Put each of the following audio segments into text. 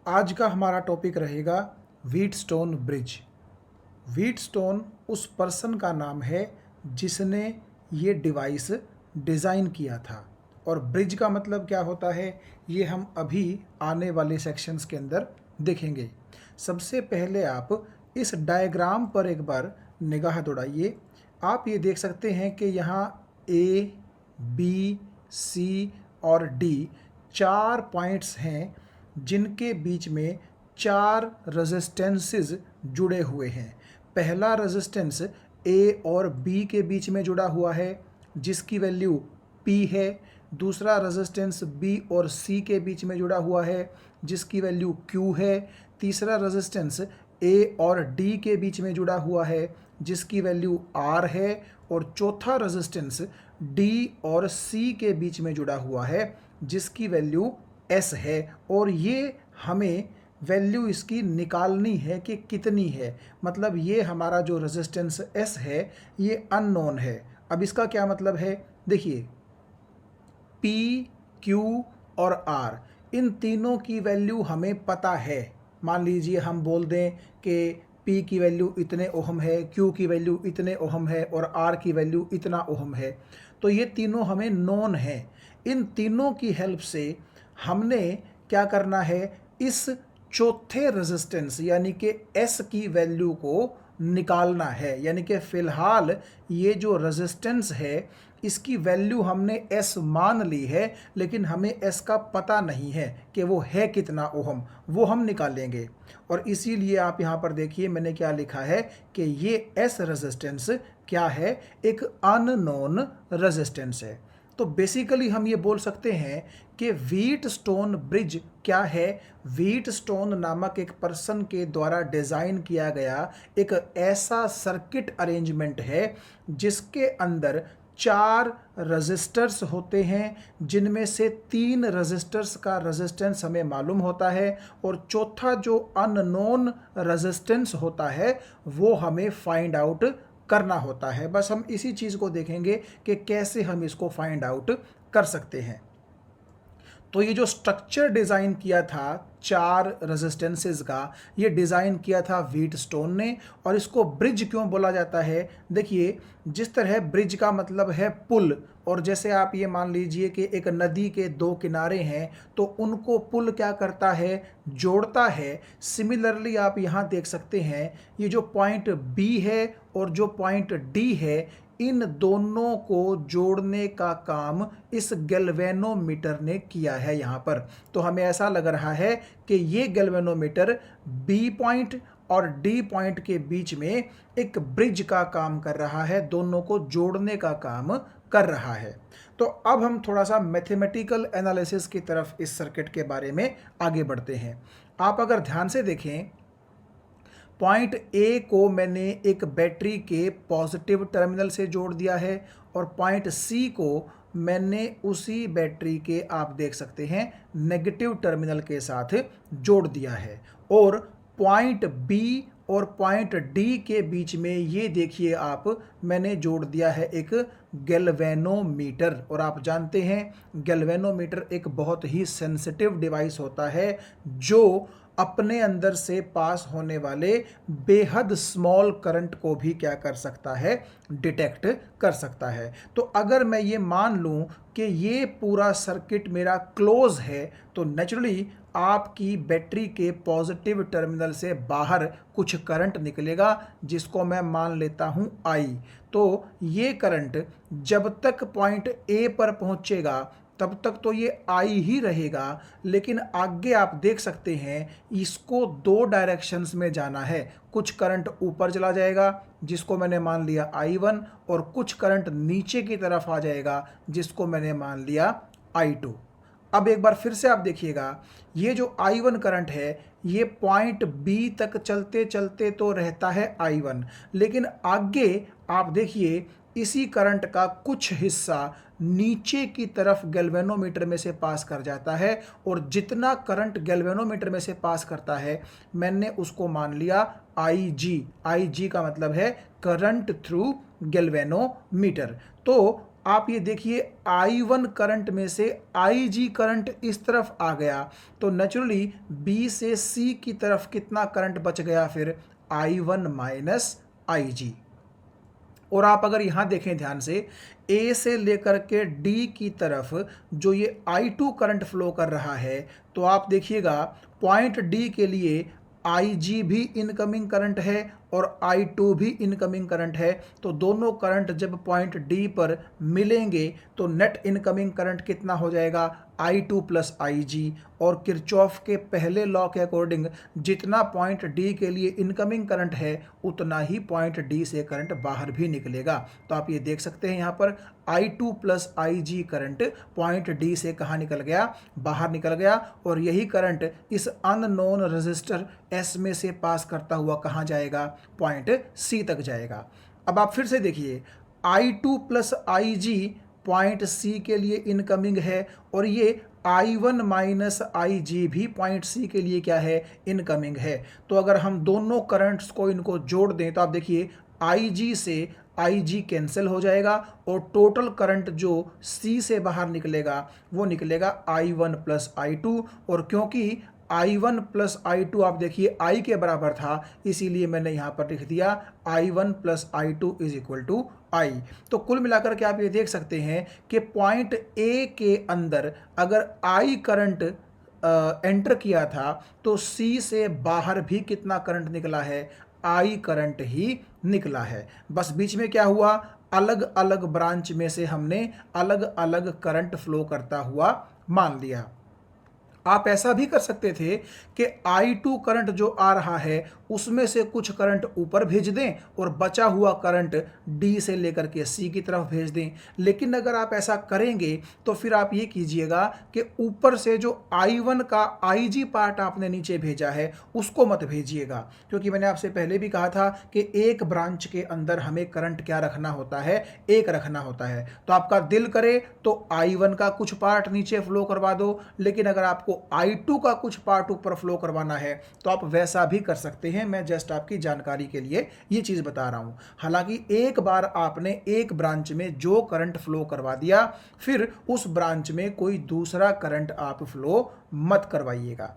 आज का हमारा टॉपिक रहेगा व्हीटस्टोन ब्रिज। व्हीटस्टोन उस पर्सन का नाम है जिसने ये डिवाइस डिज़ाइन किया था। और ब्रिज का मतलब क्या होता है ये हम अभी आने वाले सेक्शंस के अंदर देखेंगे। सबसे पहले आप इस डायग्राम पर एक बार निगाह दौड़ाइए। आप ये देख सकते हैं कि यहाँ ए, बी, सी और डी 4 पॉइंट्स हैं जिनके बीच में 4 रेजिस्टेंसेस जुड़े हुए हैं। पहला रेजिस्टेंस ए और बी के बीच में जुड़ा हुआ है जिसकी वैल्यू P है। दूसरा रेजिस्टेंस बी और सी के बीच में जुड़ा हुआ है जिसकी वैल्यू Q है। तीसरा रेजिस्टेंस ए और डी के बीच में जुड़ा हुआ है जिसकी वैल्यू R है। और चौथा रेजिस्टेंस डी और सी के बीच में जुड़ा हुआ है जिसकी वैल्यू S है। और ये हमें वैल्यू इसकी निकालनी है कि कितनी है। मतलब ये हमारा जो रेजिस्टेंस S है ये अननोन है। अब इसका क्या मतलब है, देखिए P, Q और R इन तीनों की वैल्यू हमें पता है। मान लीजिए हम बोल दें कि P की वैल्यू इतने ओहम है, Q की वैल्यू इतने ओहम है और R की वैल्यू इतना ओहम है। तो ये तीनों हमें नोन है। इन तीनों की हेल्प से हमने क्या करना है, इस चौथे रेजिस्टेंस यानी कि S की वैल्यू को निकालना है। यानी कि फ़िलहाल ये जो रेजिस्टेंस है इसकी वैल्यू हमने S मान ली है, लेकिन हमें S का पता नहीं है कि वो है कितना ओहम, वो हम निकालेंगे। और इसीलिए आप यहाँ पर देखिए मैंने क्या लिखा है कि ये S रेजिस्टेंस क्या है, एक अननोन रेजिस्टेंस है। तो बेसिकली हम ये बोल सकते हैं कि व्हीटस्टोन ब्रिज क्या है। व्हीटस्टोन नामक एक पर्सन के द्वारा डिज़ाइन किया गया एक ऐसा सर्किट अरेंजमेंट है जिसके अंदर 4 रजिस्टर्स होते हैं, जिनमें से 3 रजिस्टर्स का रेजिस्टेंस हमें मालूम होता है और चौथा जो अननोन रेजिस्टेंस होता है वो हमें फाइंड आउट करना होता है। बस हम इसी चीज़ को देखेंगे कि कैसे हम इसको फाइंड आउट कर सकते हैं। तो ये जो स्ट्रक्चर डिज़ाइन किया था 4 रेजिस्टेंसेस का, ये डिज़ाइन किया था व्हीटस्टोन ने। और इसको ब्रिज क्यों बोला जाता है, देखिए जिस तरह ब्रिज का मतलब है पुल, और जैसे आप ये मान लीजिए कि एक नदी के 2 किनारे हैं तो उनको पुल क्या करता है, जोड़ता है। सिमिलरली आप यहाँ देख सकते हैं ये जो पॉइंट बी है और जो पॉइंट डी है, इन दोनों को जोड़ने का काम इस गैल्वेनोमीटर ने किया है यहाँ पर। तो हमें ऐसा लग रहा है कि ये गैल्वेनोमीटर बी पॉइंट और डी पॉइंट के बीच में एक ब्रिज का काम कर रहा है, दोनों को जोड़ने का काम कर रहा है। तो अब हम थोड़ा सा मैथमेटिकल एनालिसिस की तरफ इस सर्किट के बारे में आगे बढ़ते हैं। आप अगर ध्यान से देखें, पॉइंट ए को मैंने एक बैटरी के पॉजिटिव टर्मिनल से जोड़ दिया है और पॉइंट सी को मैंने उसी बैटरी के, आप देख सकते हैं, नेगेटिव टर्मिनल के साथ जोड़ दिया है। और पॉइंट बी और पॉइंट डी के बीच में ये देखिए आप, मैंने जोड़ दिया है एक गैल्वेनोमीटर। और आप जानते हैं गैल्वेनोमीटर एक बहुत ही सेंसिटिव डिवाइस होता है जो अपने अंदर से पास होने वाले बेहद स्मॉल करंट को भी क्या कर सकता है, डिटेक्ट कर सकता है। तो अगर मैं ये मान लूँ कि ये पूरा सर्किट मेरा क्लोज है तो नेचुरली आपकी बैटरी के पॉजिटिव टर्मिनल से बाहर कुछ करंट निकलेगा जिसको मैं मान लेता हूँ I। तो ये करंट जब तक पॉइंट A पर पहुँचेगा तब तक तो ये I ही रहेगा, लेकिन आगे आप देख सकते हैं इसको 2 डायरेक्शंस में जाना है। कुछ करंट ऊपर चला जाएगा जिसको मैंने मान लिया I1 और कुछ करंट नीचे की तरफ आ जाएगा जिसको मैंने मान लिया I2। अब एक बार फिर से आप देखिएगा, ये जो I1 करंट है ये पॉइंट B तक चलते चलते तो रहता है I1, लेकिन आगे आप देखिए इसी करंट का कुछ हिस्सा नीचे की तरफ गैल्वेनोमीटर में से पास कर जाता है। और जितना करंट गैल्वेनोमीटर में से पास करता है मैंने उसको मान लिया IG। IG का मतलब है करंट थ्रू गैल्वेनोमीटर। तो आप ये देखिए I1 करंट में से IG करंट इस तरफ आ गया, तो नेचुरली B से C की तरफ कितना करंट बच गया फिर, I1 माइनस IG। और आप अगर यहाँ देखें ध्यान से, A से लेकर के D की तरफ जो ये I2 करंट फ्लो कर रहा है, तो आप देखिएगा पॉइंट D के लिए IG भी इनकमिंग करंट है और I2 भी इनकमिंग करंट है। तो दोनों करंट जब पॉइंट D पर मिलेंगे तो नेट इनकमिंग करंट कितना हो जाएगा, I2 प्लस IG। और किरचॉफ के पहले लॉ के अकॉर्डिंग जितना पॉइंट D के लिए इनकमिंग करंट है उतना ही पॉइंट D से करंट बाहर भी निकलेगा। तो आप ये देख सकते हैं यहाँ पर I2 plus IG current point D से कहाँ निकल गया, बाहर निकल गया। और यही करंट इस अननोन रेजिस्टर S में से पास करता हुआ कहाँ जाएगा, पॉइंट C तक जाएगा। अब आप फिर से देखिए I2 plus IG point C के लिए इनकमिंग है और ये I1 माइनस IG भी पॉइंट C के लिए क्या है, इनकमिंग है। तो अगर हम दोनों करंट्स को इनको जोड़ दें तो आप देखिए IG से IG कैंसिल हो जाएगा और टोटल करंट जो C से बाहर निकलेगा वो निकलेगा I1 प्लस I2। और क्योंकि I1 प्लस I2 आप देखिए I के बराबर था, इसीलिए मैंने यहाँ पर लिख दिया I1 plus I2 is equal to I। तो कुल मिलाकर के आप ये देख सकते हैं कि पॉइंट A के अंदर अगर I करंट एंटर किया था तो C से बाहर भी कितना करंट निकला है, I करंट ही निकला है। बस बीच में क्या हुआ, अलग अलग ब्रांच में से हमने अलग अलग करंट फ्लो करता हुआ मान लिया। आप ऐसा भी कर सकते थे कि I2 करंट जो आ रहा है उसमें से कुछ करंट ऊपर भेज दें और बचा हुआ करंट D से लेकर के C की तरफ भेज दें। लेकिन अगर आप ऐसा करेंगे तो फिर आप ये कीजिएगा कि ऊपर से जो I1 का IG पार्ट आपने नीचे भेजा है उसको मत भेजिएगा, क्योंकि मैंने आपसे पहले भी कहा था कि एक ब्रांच के अंदर हमें करंट क्या रखना होता है, एक रखना होता है। तो आपका दिल करे तो I1 का कुछ पार्ट नीचे फ्लो करवा दो, लेकिन अगर आपको I2 का कुछ पार्ट ऊपर फ्लो करवाना है तो आप वैसा भी कर सकते हैं। मैं जस्ट आपकी जानकारी के लिए ये चीज बता रहा हूं। हालांकि एक बार आपने एक ब्रांच में जो करंट फ्लो करवा दिया फिर उस ब्रांच में कोई दूसरा करंट आप फ्लो मत करवाइएगा।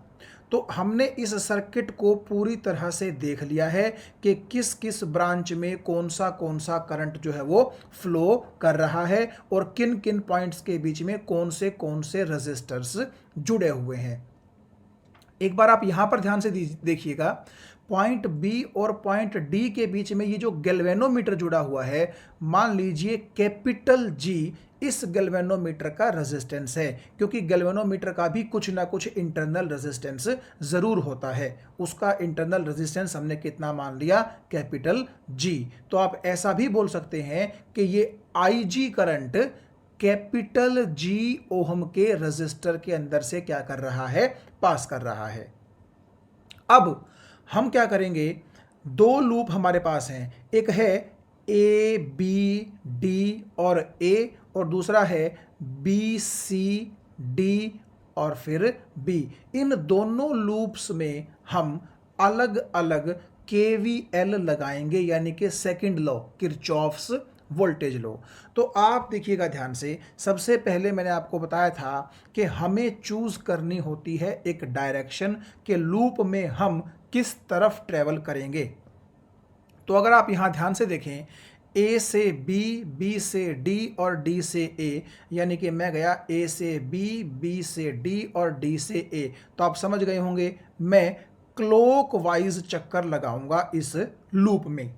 तो हमने इस सर्किट को पूरी तरह से देख लिया है कि किस किस ब्रांच में कौन सा करंट जो है वो फ्लो कर रहा है और किन किन पॉइंट्स के बीच में कौन से रेजिस्टर्स जुड़े हुए हैं। एक बार आप यहां पर ध्यान से देखिएगा, पॉइंट बी और पॉइंट डी के बीच में ये जो गैल्वेनोमीटर जुड़ा हुआ है, मान लीजिए कैपिटल जी इस गैल्वेनोमीटर का रेजिस्टेंस है, क्योंकि गैल्वेनोमीटर का भी कुछ ना कुछ इंटरनल रेजिस्टेंस जरूर होता है। उसका इंटरनल रेजिस्टेंस हमने कितना मान लिया, कैपिटल जी। तो आप ऐसा भी बोल सकते हैं कि ये IG current capital G ohm के रेजिस्टर के अंदर से क्या कर रहा है, पास कर रहा है। अब हम क्या करेंगे, दो लूप हमारे पास हैं, एक है A B D और A और दूसरा है B C D और फिर B। इन दोनों लूप्स में हम अलग अलग KVL लगाएंगे, यानी कि सेकंड लॉ, किरचॉफ्स वोल्टेज लो। तो आप देखिएगा ध्यान से, सबसे पहले मैंने आपको बताया था कि हमें चूज करनी होती है एक डायरेक्शन के लूप में हम किस तरफ ट्रेवल करेंगे। तो अगर आप यहां ध्यान से देखें, A से B, B से D और D से A, यानी कि मैं गया A से B, B से D और D से A, तो आप समझ गए होंगे मैं क्लॉकवाइज चक्कर लगाऊंगा इस लूप में।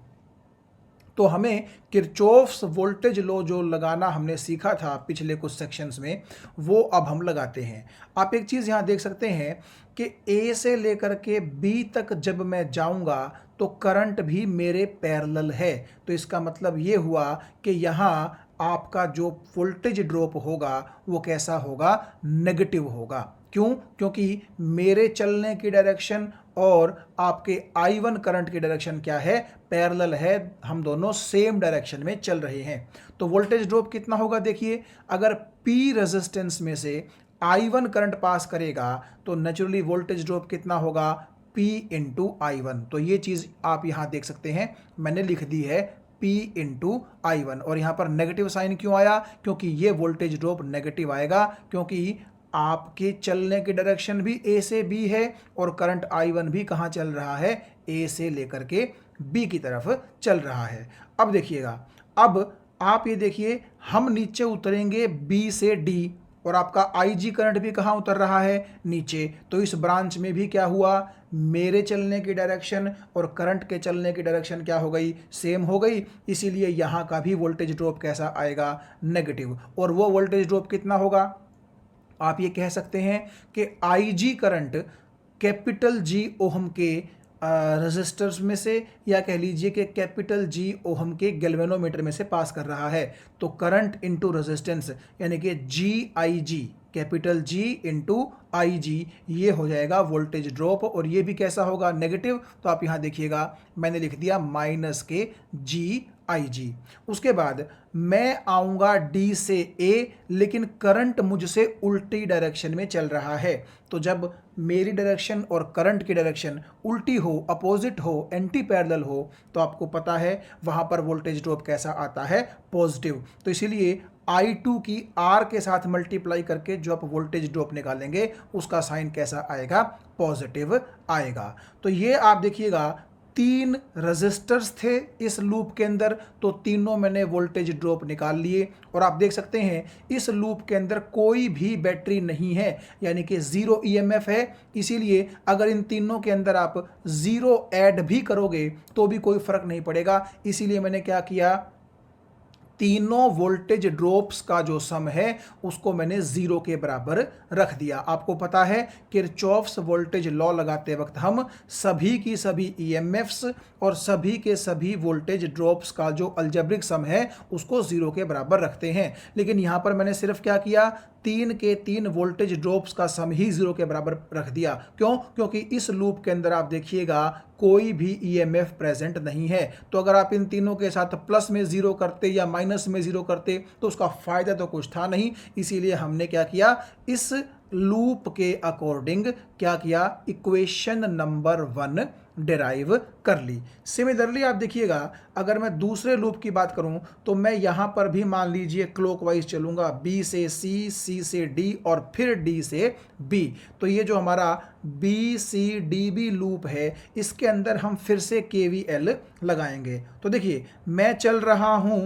तो हमें किरचॉफ्स वोल्टेज लॉ जो लगाना हमने सीखा था पिछले कुछ सेक्शंस में, वो अब हम लगाते हैं। आप एक चीज़ यहाँ देख सकते हैं कि A से लेकर के B तक जब मैं जाऊँगा तो करंट भी मेरे पैरेलल है। तो इसका मतलब ये हुआ कि यहाँ आपका जो वोल्टेज ड्रॉप होगा वो कैसा होगा, नेगेटिव होगा। क्यों? क्योंकि मेरे चलने की डायरेक्शन और आपके I1 करंट की डायरेक्शन क्या है, पैरेलल है, हम दोनों सेम डायरेक्शन में चल रहे हैं। तो वोल्टेज ड्रॉप कितना होगा, देखिए अगर P रेजिस्टेंस में से I1 करंट पास करेगा तो नेचुरली वोल्टेज ड्रॉप कितना होगा, P इंटू I1। तो ये चीज़ आप यहाँ देख सकते हैं, मैंने लिख दी है P इंटू I1। और यहाँ पर नेगेटिव साइन क्यों आया? क्योंकि ये वोल्टेज ड्रॉप नेगेटिव आएगा, क्योंकि आपके चलने की डायरेक्शन भी A से B है और करंट I1 भी कहाँ चल रहा है? A से लेकर के B की तरफ चल रहा है। अब देखिएगा, अब आप ये देखिए, हम नीचे उतरेंगे B से D और आपका IG करंट भी कहाँ उतर रहा है? नीचे। तो इस ब्रांच में भी क्या हुआ? मेरे चलने की डायरेक्शन और करंट के चलने की डायरेक्शन क्या हो गई? सेम हो गई। इसीलिए यहाँ का भी वोल्टेज ड्रॉप कैसा आएगा? नेगेटिव। और वो वोल्टेज ड्रॉप कितना होगा? आप ये कह सकते हैं कि IG current capital G ohm के रेजिस्टर्स में से, या कह लीजिए कि कैपिटल G ओहम के गैल्वेनोमीटर में से पास कर रहा है। तो करंट इंटू रेजिस्टेंस यानी कि GIG, capital G into IG, ये हो जाएगा वोल्टेज ड्रॉप। और ये भी कैसा होगा? नेगेटिव। तो आप यहाँ देखिएगा, मैंने लिख दिया माइनस के GIG। उसके बाद मैं आऊँगा D से A, लेकिन करंट मुझसे उल्टी डायरेक्शन में चल रहा है। तो जब मेरी डायरेक्शन और करंट की डायरेक्शन उल्टी हो, अपोजिट हो, एंटी पैरेलल हो, तो आपको पता है वहाँ पर वोल्टेज ड्रॉप कैसा आता है? पॉजिटिव। तो इसीलिए I2 की R के साथ मल्टीप्लाई करके जो आप वोल्टेज ड्रॉप निकालेंगे उसका साइन कैसा आएगा? पॉजिटिव आएगा। तो ये आप देखिएगा, 3 रजिस्टर्स थे इस लूप के अंदर, तो तीनों मैंने वोल्टेज ड्रॉप निकाल लिए। और आप देख सकते हैं इस लूप के अंदर कोई भी बैटरी नहीं है, यानी कि जीरो EMF है। इसीलिए अगर इन तीनों के अंदर आप जीरो ऐड भी करोगे तो भी कोई फर्क नहीं पड़ेगा। इसीलिए मैंने क्या किया? तीनों वोल्टेज ड्रॉप्स का जो सम है उसको मैंने जीरो के बराबर रख दिया। आपको पता है किरचॉफ्स वोल्टेज लॉ लगाते वक्त हम सभी की सभी EMFs और सभी के सभी वोल्टेज ड्रॉप्स का जो अलजेब्रिक सम है उसको जीरो के बराबर रखते हैं। लेकिन यहाँ पर मैंने सिर्फ क्या किया? 3 के 3 वोल्टेज ड्रॉप्स का सम ही जीरो के बराबर रख दिया। क्यों? क्योंकि इस लूप के अंदर आप देखिएगा कोई भी EMF प्रेजेंट नहीं है। तो अगर आप इन तीनों के साथ प्लस में जीरो करते या माइनस में जीरो करते तो उसका फायदा तो कुछ था नहीं। इसीलिए हमने क्या किया? इस लूप के अकॉर्डिंग क्या किया? इक्वेशन नंबर 1 डिराइव कर ली। सिमिलरली आप देखिएगा, अगर मैं दूसरे लूप की बात करूं तो मैं यहां पर भी मान लीजिए क्लॉकवाइज चलूंगा, B से C, C से D और फिर D से B। तो ये जो हमारा BCDB लूप है इसके अंदर हम फिर से KVL लगाएंगे। तो देखिए, मैं चल रहा हूं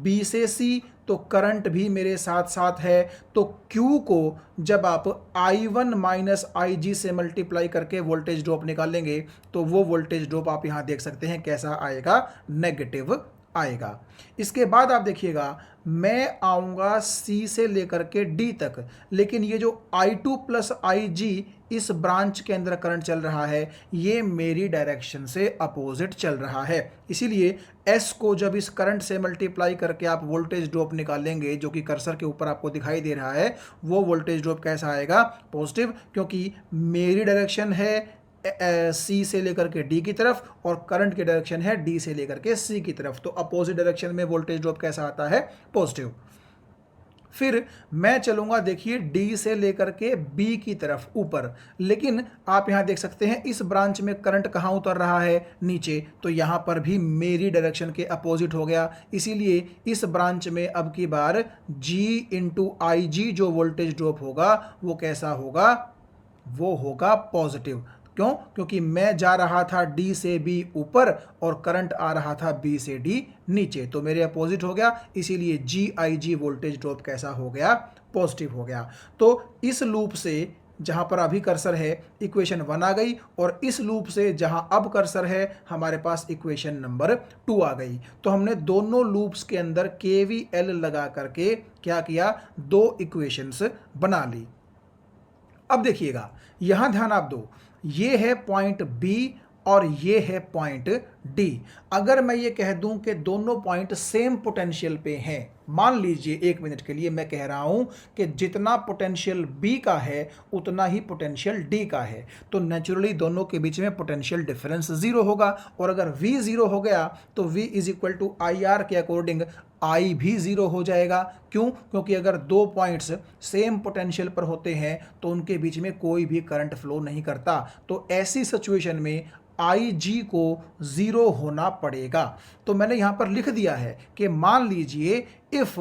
B से C, तो करंट भी मेरे साथ साथ है। तो Q को जब आप I1 माइनस IG से मल्टीप्लाई करके वोल्टेज ड्रॉप निकालेंगे तो वो वोल्टेज ड्रॉप आप यहाँ देख सकते हैं कैसा आएगा? नेगेटिव आएगा। इसके बाद आप देखिएगा, मैं आऊँगा C से लेकर के D तक, लेकिन ये जो I2 प्लस IG इस ब्रांच के अंदर करंट चल रहा है ये मेरी डायरेक्शन से अपोजिट चल रहा है। इसीलिए S को जब इस करंट से मल्टीप्लाई करके आप वोल्टेज ड्रॉप निकालेंगे, जो कि कर्सर के ऊपर आपको दिखाई दे रहा है, वो वोल्टेज ड्रॉप कैसा आएगा? पॉजिटिव। क्योंकि मेरी डायरेक्शन है C से लेकर के D की तरफ और करंट की डायरेक्शन है D से लेकर के C की तरफ। तो अपोजिट डायरेक्शन में वोल्टेज ड्रॉप कैसा आता है? पॉजिटिव। फिर मैं चलूंगा देखिए D से लेकर के B की तरफ ऊपर, लेकिन आप यहां देख सकते हैं इस ब्रांच में करंट कहां उतर रहा है? नीचे। तो यहां पर भी मेरी डायरेक्शन के अपोजिट हो गया। इसीलिए इस ब्रांच में अब की बार G इंटू IG जो वोल्टेज ड्रॉप होगा वो कैसा होगा? वो होगा पॉजिटिव। क्यों? क्योंकि मैं जा रहा था D से B ऊपर और करंट आ रहा था B से D नीचे, तो मेरे अपोजिट हो गया। इसीलिए GIG वोल्टेज ड्रॉप कैसा हो गया? पॉजिटिव हो गया। तो इस लूप से जहां पर अभी कर्सर है इक्वेशन 1 आ गई, और इस लूप से जहां अब कर्सर है हमारे पास इक्वेशन नंबर 2 आ गई। तो हमने दोनों लूप्स के अंदर KVL लगा करके क्या किया? 2 इक्वेशंस बना ली। अब देखिएगा, यहां ध्यान आप दो, ये है पॉइंट B और ये है पॉइंट D। अगर मैं ये कह दूं कि दोनों पॉइंट सेम पोटेंशियल पे हैं, मान लीजिए 1 मिनट के लिए मैं कह रहा हूं कि जितना पोटेंशियल B का है उतना ही पोटेंशियल D का है, तो नेचुरली दोनों के बीच में पोटेंशियल डिफरेंस 0 होगा। और अगर V 0 हो गया तो V is equal to IR के अकॉर्डिंग I भी 0 हो जाएगा। क्यों? क्योंकि अगर दो पॉइंट्स सेम पोटेंशियल पर होते हैं तो उनके बीच में कोई भी करंट फ्लो नहीं करता। तो ऐसी सिचुएशन में IG को 0 होना पड़ेगा। तो मैंने यहाँ पर लिख दिया है कि मान लीजिए if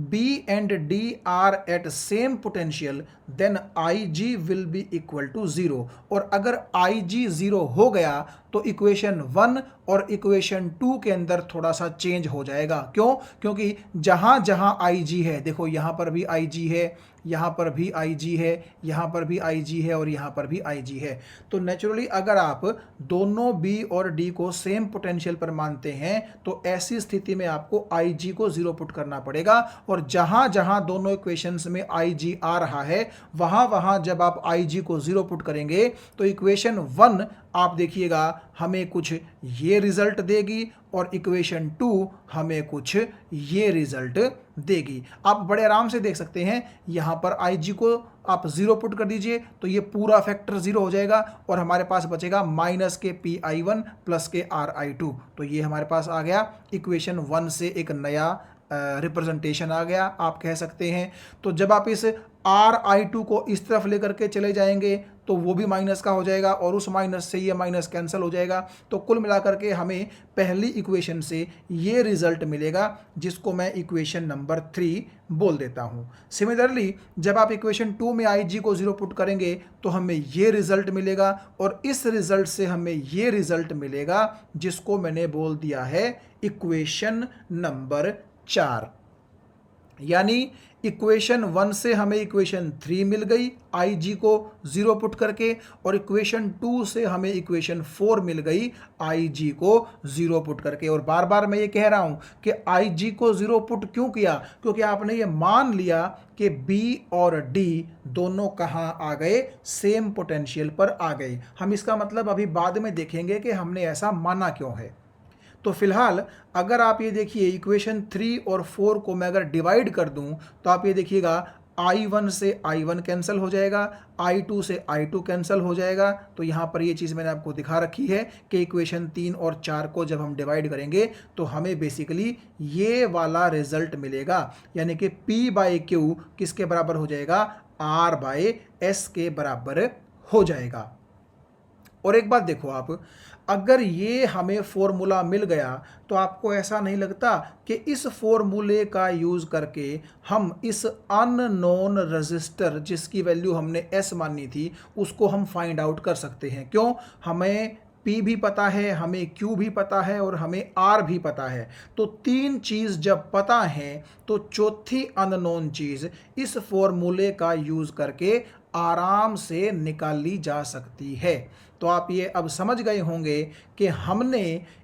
B and D are at same potential then IG will be equal to 0। और अगर IG 0 हो गया तो इक्वेशन 1 और इक्वेशन 2 के अंदर थोड़ा सा चेंज हो जाएगा। क्यों? क्योंकि जहाँ जहाँ IG है, देखो यहाँ पर भी IG है, यहाँ पर भी IG है, यहाँ पर भी IG है और यहाँ पर भी IG है। तो नेचुरली अगर आप दोनों B और D को सेम पोटेंशियल पर मानते हैं तो ऐसी स्थिति में आपको IG को 0 पुट करना पड़ेगा। और जहाँ जहाँ दोनों इक्वेशंस में IG आ रहा है वहाँ वहाँ जब आप IG को 0 पुट करेंगे तो इक्वेशन 1 आप देखिएगा हमें कुछ ये रिजल्ट देगी और इक्वेशन 2 हमें कुछ ये रिजल्ट देगी। आप बड़े आराम से देख सकते हैं, यहाँ पर IG को आप 0 पुट कर दीजिए तो ये पूरा फैक्टर 0 हो जाएगा और हमारे पास बचेगा माइनस के PI1 प्लस के RI2। तो ये हमारे पास आ गया इक्वेशन 1 से एक नया रिप्रेजेंटेशन आ गया, आप कह सकते हैं। तो जब आप इस RI2 को इस तरफ लेकर के चले जाएंगे तो वो भी माइनस का हो जाएगा और उस माइनस से ये माइनस कैंसिल हो जाएगा। तो कुल मिलाकर के हमें पहली इक्वेशन से ये रिजल्ट मिलेगा जिसको मैं इक्वेशन नंबर 3 बोल देता हूँ। सिमिलरली जब आप इक्वेशन 2 में IG को 0 पुट करेंगे तो हमें ये रिजल्ट मिलेगा और इस रिजल्ट से हमें ये रिजल्ट मिलेगा जिसको मैंने बोल दिया है इक्वेशन नंबर 4। यानी इक्वेशन 1 से हमें इक्वेशन 3 मिल गई IG को 0 पुट करके और इक्वेशन 2 से हमें इक्वेशन 4 मिल गई IG को 0 पुट करके। और बार बार मैं ये कह रहा हूँ कि IG को 0 पुट क्यों किया? क्योंकि आपने ये मान लिया कि B और D दोनों कहाँ आ गए? सेम पोटेंशियल पर आ गए। हम इसका मतलब अभी बाद में देखेंगे कि हमने ऐसा माना क्यों है। तो फिलहाल अगर आप ये देखिए इक्वेशन 3 और 4 को मैं अगर डिवाइड कर दूं तो आप ये देखिएगा I1 से I1 कैंसिल हो जाएगा, I2 से I2 कैंसिल हो जाएगा। तो यहाँ पर ये चीज़ मैंने आपको दिखा रखी है कि इक्वेशन 3 और 4 को जब हम डिवाइड करेंगे तो हमें बेसिकली ये वाला रिजल्ट मिलेगा, यानी कि P/Q किसके बराबर हो जाएगा? R/S के बराबर हो जाएगा। और एक बात देखो आप, अगर ये हमें फॉर्मूला मिल गया तो आपको ऐसा नहीं लगता कि इस फॉर्मूले का यूज़ करके हम इस अननोन रजिस्टर जिसकी वैल्यू हमने S मानी थी उसको हम फाइंड आउट कर सकते हैं? क्यों? हमें P भी पता है, हमें Q भी पता है और हमें R भी पता है। तो 3 चीज़ जब पता है तो चौथी अननोन चीज़ इस फॉर्मूले का यूज़ करके आराम से निकाली जा सकती है। तो आप ये अब समझ गए होंगे कि हमने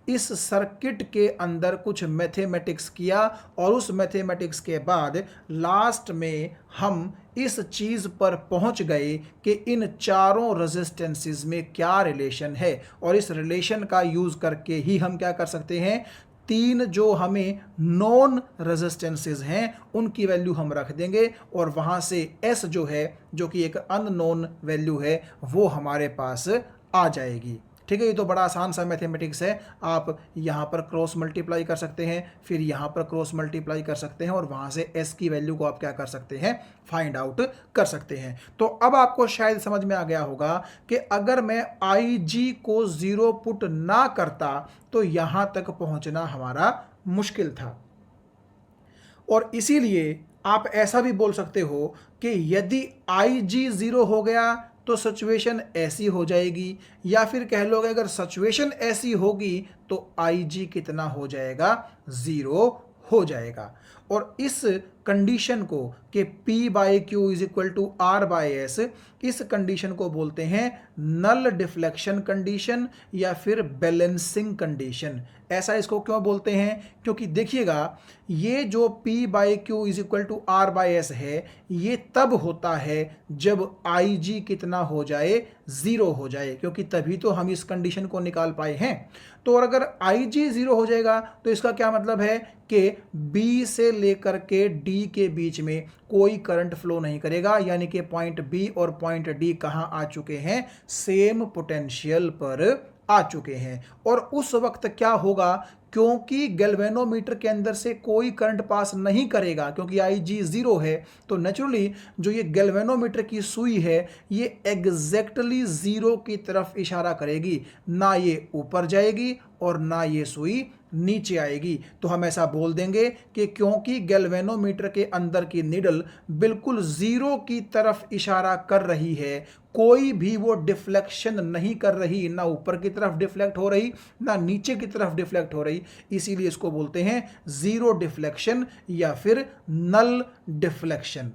इस सर्किट के अंदर कुछ मैथमेटिक्स किया और उस मैथमेटिक्स के बाद लास्ट में हम इस चीज़ पर पहुंच गए कि इन चारों रेजिस्टेंसेस में क्या रिलेशन है। और इस रिलेशन का यूज़ करके ही हम क्या कर सकते हैं? 3 जो हमें नॉन रेजिस्टेंसेस हैं उनकी वैल्यू हम रख देंगे और वहाँ से S जो है, जो कि एक अननोन वैल्यू है, वो हमारे पास आ जाएगी। ठीक है, ये तो बड़ा आसान सा मैथमेटिक्स है। आप यहाँ पर क्रॉस मल्टीप्लाई कर सकते हैं, फिर यहाँ पर क्रॉस मल्टीप्लाई कर सकते हैं और वहाँ से S की वैल्यू को आप क्या कर सकते हैं? फाइंड आउट कर सकते हैं। तो अब आपको शायद समझ में आ गया होगा कि अगर मैं IG को 0 पुट ना करता तो यहाँ तक पहुँचना हमारा मुश्किल था। और इसीलिए आप ऐसा भी बोल सकते हो कि यदि IG 0 हो गया तो सिचुएशन ऐसी हो जाएगी, या फिर कह लो कि अगर सिचुएशन ऐसी होगी तो IG कितना हो जाएगा? 0 हो जाएगा। और इस कंडीशन को कि P/Q is equal to R/S, इस कंडीशन को बोलते हैं नल डिफ्लेक्शन कंडीशन या फिर बैलेंसिंग कंडीशन। ऐसा इसको क्यों बोलते हैं? क्योंकि देखिएगा ये जो P/Q is equal to R/S है ये तब होता है जब IG कितना हो जाए? 0 हो जाए, क्योंकि तभी तो हम इस कंडीशन को निकाल पाए हैं। तो और अगर IG 0 हो जाएगा तो इसका क्या मतलब है कि B से लेकर के डी के बीच में कोई करंट फ्लो नहीं करेगा, यानी कि पॉइंट बी और पॉइंट डी कहाँ आ चुके हैं, सेम पोटेंशियल पर आ चुके हैं। और उस वक्त क्या होगा, क्योंकि गैल्वेनोमीटर के अंदर से कोई करंट पास नहीं करेगा, क्योंकि IG 0 है, तो नेचुरली जो ये गैल्वेनोमीटर की सुई है ये एग्जैक्टली 0 की तरफ इशारा करेगी, ना ये ऊपर जाएगी और ना ये सुई नीचे आएगी। तो हम ऐसा बोल देंगे कि क्योंकि गैल्वेनोमीटर के अंदर की निडल बिल्कुल 0 की तरफ इशारा कर रही है, कोई भी वो डिफ्लेक्शन नहीं कर रही, ना ऊपर की तरफ डिफ्लेक्ट हो रही ना नीचे की तरफ डिफ्लेक्ट हो रही, इसीलिए इसको बोलते हैं जीरो डिफ्लेक्शन या फिर नल डिफ्लेक्शन।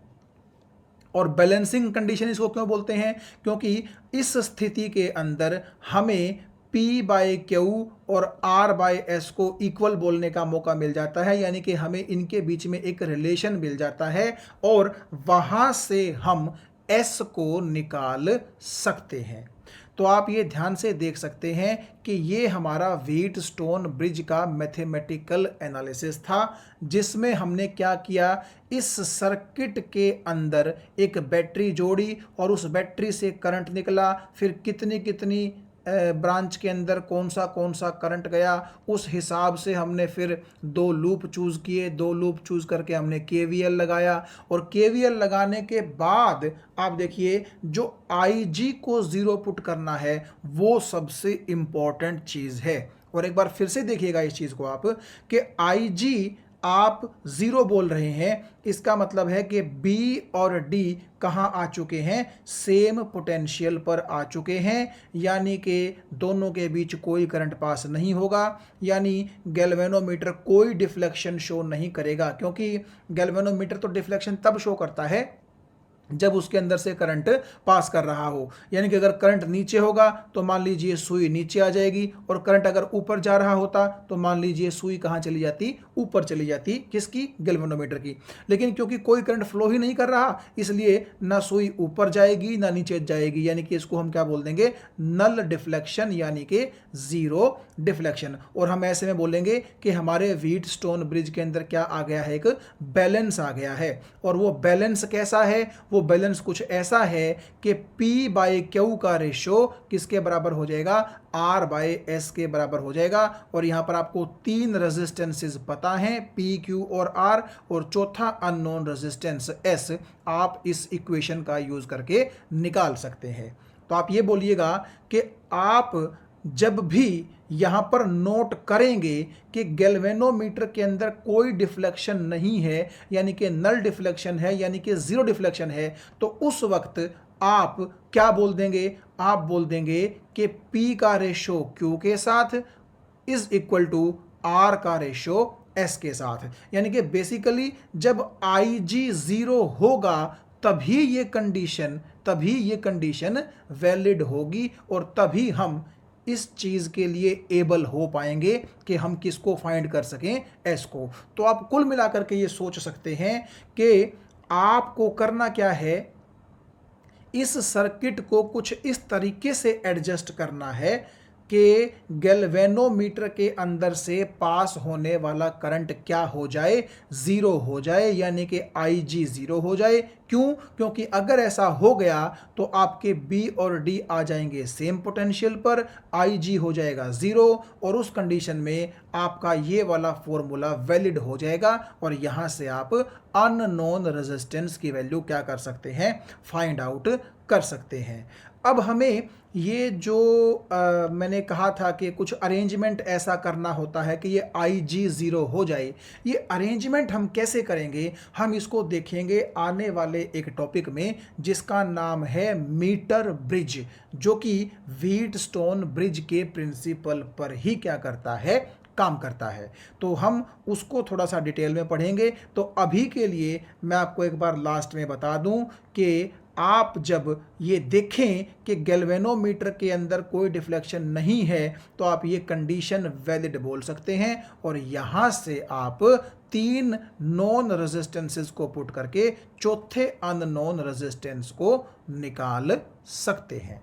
और बैलेंसिंग कंडीशन इसको क्यों बोलते हैं, क्योंकि इस स्थिति के अंदर हमें P/Q और R/S को इक्वल बोलने का मौका मिल जाता है, यानी कि हमें इनके बीच में एक रिलेशन मिल जाता है और वहां से हम S को निकाल सकते हैं। तो आप ये ध्यान से देख सकते हैं कि ये हमारा व्हीटस्टोन ब्रिज का मैथमेटिकल एनालिसिस था, जिसमें हमने क्या किया, इस सर्किट के अंदर एक बैटरी जोड़ी और उस बैटरी से करंट निकला, फिर कितनी कितनी ब्रांच के अंदर कौन सा करंट गया, उस हिसाब से हमने फिर दो लूप चूज़ किए, दो लूप चूज़ करके हमने KVL लगाया और KVL लगाने के बाद आप देखिए जो IG को 0 पुट करना है वो सबसे इम्पॉर्टेंट चीज़ है। और एक बार फिर से देखिएगा इस चीज़ को आप कि IG आप 0 बोल रहे हैं, इसका मतलब है कि B और D कहाँ आ चुके हैं, सेम पोटेंशियल पर आ चुके हैं, यानी कि दोनों के बीच कोई करंट पास नहीं होगा, यानी गैल्वेनोमीटर कोई डिफ्लेक्शन शो नहीं करेगा, क्योंकि गैल्वेनोमीटर तो डिफ्लेक्शन तब शो करता है जब उसके अंदर से करंट पास कर रहा हो। यानी कि अगर करंट नीचे होगा तो मान लीजिए सुई नीचे आ जाएगी, और करंट अगर ऊपर जा रहा होता तो मान लीजिए सुई कहाँ चली जाती, ऊपर चली जाती, किसकी, गैल्वेनोमीटर की। लेकिन क्योंकि कोई करंट फ्लो ही नहीं कर रहा, इसलिए ना सुई ऊपर जाएगी ना नीचे जाएगी, यानी कि इसको हम क्या बोल देंगे, नल डिफ्लेक्शन, यानी कि जीरो डिफ्लेक्शन। और हम ऐसे में बोलेंगे कि हमारे व्हीटस्टोन ब्रिज के अंदर क्या आ गया है, एक बैलेंस आ गया है। और वो बैलेंस कैसा है, वो बैलेंस कुछ ऐसा है कि P/Q का रेशो किसके बराबर हो जाएगा, R/S के बराबर हो जाएगा। और यहां पर आपको 3 रेजिस्टेंसेस पता हैं, P, Q और R, और चौथा अननोन रेजिस्टेंस S आप इस इक्वेशन का यूज करके निकाल सकते हैं। तो आप ये बोलिएगा कि आप जब भी यहाँ पर नोट करेंगे कि गैल्वेनोमीटर के अंदर कोई डिफ्लेक्शन नहीं है, यानी कि नल डिफ्लेक्शन है, यानी कि जीरो डिफ्लेक्शन है, तो उस वक्त आप क्या बोल देंगे, आप बोल देंगे कि P का रेशो Q के साथ इज इक्वल टू R का रेशो S के साथ। यानी कि बेसिकली जब IG 0 होगा तभी ये कंडीशन वैलिड होगी, और तभी हम इस चीज़ के लिए एबल हो पाएंगे कि हम किसको फाइंड कर सकें, S को। तो आप कुल मिलाकर के ये सोच सकते हैं कि आपको करना क्या है, इस सर्किट को कुछ इस तरीके से एडजस्ट करना है कि गैल्वेनोमीटर के अंदर से पास होने वाला करंट क्या हो जाए, 0 हो जाए, यानी कि IG 0 हो जाए। क्यों, क्योंकि अगर ऐसा हो गया तो आपके B और D आ जाएंगे सेम पोटेंशियल पर, IG हो जाएगा 0, और उस कंडीशन में आपका ये वाला फॉर्मूला वैलिड हो जाएगा, और यहाँ से आप अननोन रेजिस्टेंस की वैल्यू क्या कर सकते हैं, फाइंड आउट कर सकते हैं। अब हमें ये जो मैंने कहा था कि कुछ अरेंजमेंट ऐसा करना होता है कि ये IG 0 हो जाए, ये अरेंजमेंट हम कैसे करेंगे, हम इसको देखेंगे आने वाले एक टॉपिक में, जिसका नाम है मीटर ब्रिज, जो कि व्हीटस्टोन ब्रिज के प्रिंसिपल पर ही क्या करता है, काम करता है। तो हम उसको थोड़ा सा डिटेल में पढ़ेंगे। तो अभी के लिए मैं आपको एक बार लास्ट में बता दूं कि आप जब ये देखें कि गैल्वेनोमीटर के अंदर कोई डिफ्लेक्शन नहीं है, तो आप ये कंडीशन वैलिड बोल सकते हैं, और यहाँ से आप 3 नॉन रेजिस्टेंसेस को पुट करके चौथे अननोन रेजिस्टेंस को निकाल सकते हैं।